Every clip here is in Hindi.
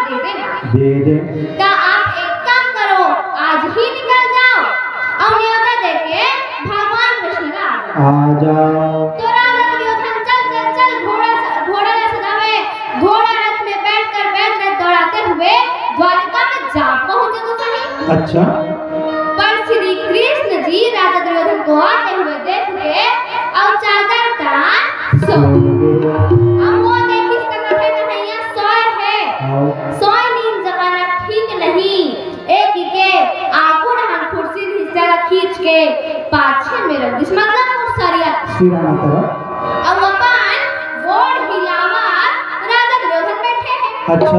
दे देना। दे दे। का आप एक काम करो, आज ही निकल जाओ और न्योता देके भगवान कृष्ण का आ जाओ। तो राजा दुर्योधन चल घोड़ा ले सजावे, घोड़ा रथ में बैठकर बैठ दौड़ाते हुए द्वारिका में जा पहुंचे तो सही। अच्छा। पर श्री कृष्ण जी राजा दुर्योधन को आते हुए देख के और चादर तान सो अब वो देखी सकते कन्हैया सोए है, सोए नींद जगाना ठीक नहीं। एक ही के आंखों ढान कुर्सी हिस्सा खींच के पाछे में रख दिस मतलब सरिया सिराना तरह। अब अपन गोड़ हिलावा राजा दुर्योधन बैठे हैं। अच्छा।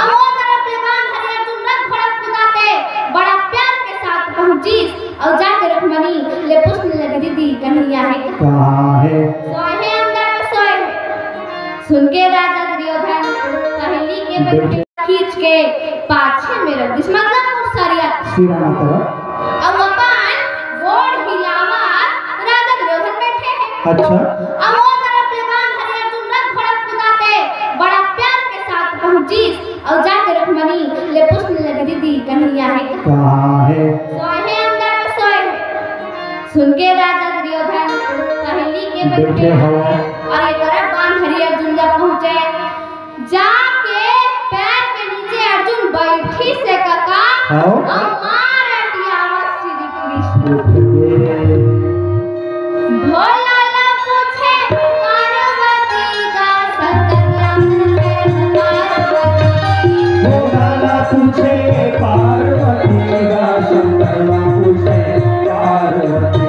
अब वो तरफ लेवान हरि अर्जुन रथ घोड़ा कुदाते बड़ा प्यार के साथ पहुंची और जाकर रुक्मणी ले पूछने लगी दीदी कन्हैया है कहाँ है? सोए है अंदर में सोए है। सुन के राजा दुर्योधन पहली के बच्चे खींच के पाछे में रख दिस मतलब सरिया सिराना तरह। अब अपन गोड़ हिलावा राजा दुर्योधन बैठे हैं। अच्छा। अब वो तरफ लेवान हरि अर्जुन रथ घोड़ा कुदाते बड़ा प्यार के साथ पहुंची और जाकर रुक्मणी ले पूछने लगी दीदी कन्हैया है कहाँ है? सोए है अंदर में सोए है। सुन के राजा दुर्योधन पहली के बच्चे और एक तरफ बाण हरि अर्जुन जब पहुंचे जाके पैर के नीचे अर्जुन बैठी से काका और मार आवाज श्री कृष्ण भोला ला पूछे पार्वती का सतलम है पार्वती। भोला ला पूछे पार्वती का सतलम पूछे पार्वती।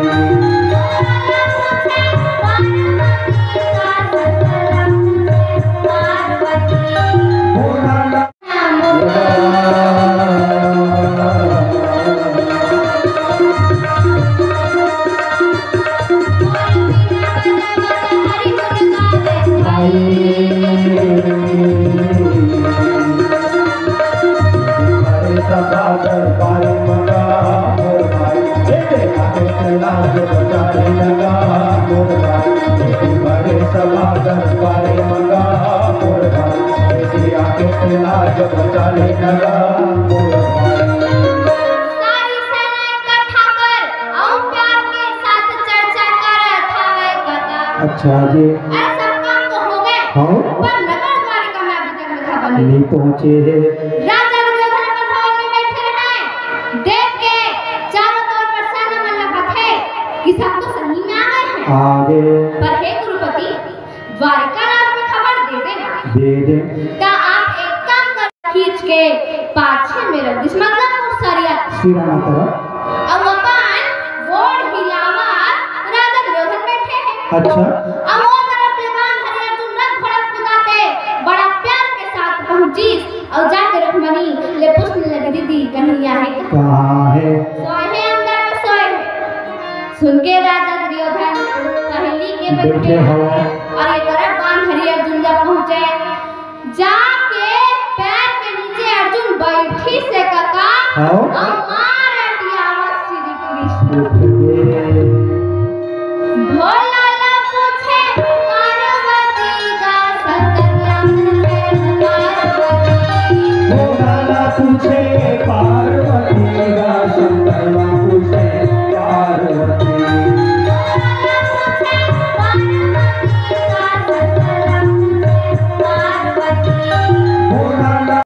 अच्छा जी। सब काम तो हो गए पर नगर द्वारिका में अभी तक लिखा नहीं पहुंचे है। राजा दुर्योधन अपन भवन में बैठे हैं, देख के चारों तरफ प्रसन्न मन लगा थे कि सब तो सही में आ गए हैं। आगे। पर हे गुरुपति द्वारिका राज में खबर दे देना। दे दे। का आप एक काम कर खींच के पाछे में रख दिस मतलब सरिया सिराना तरह। अब अपन गोड़ हिलावा राजा दुर्योधन बैठे हैं। अच्छा। अब वो तरफ लेवान हरि अर्जुन रथ घोड़ा कुदाते बड़ा प्यार के साथ पहुंची और जाकर रुक्मणी ले पूछने लगी दीदी कन्हैया है कहाँ है? सोए है अंदर में सोए है। सुन के राजा दुर्योधन पहली के बच्चे और एक तरफ बाण हरि अर्जुन जब पहुंचे जाके पैर के नीचे अर्जुन बैठी से काका और मार आवाज श्री कृष्ण भोला ला पूछे पार्वती का सतलम है पार्वती। भोला ला पूछे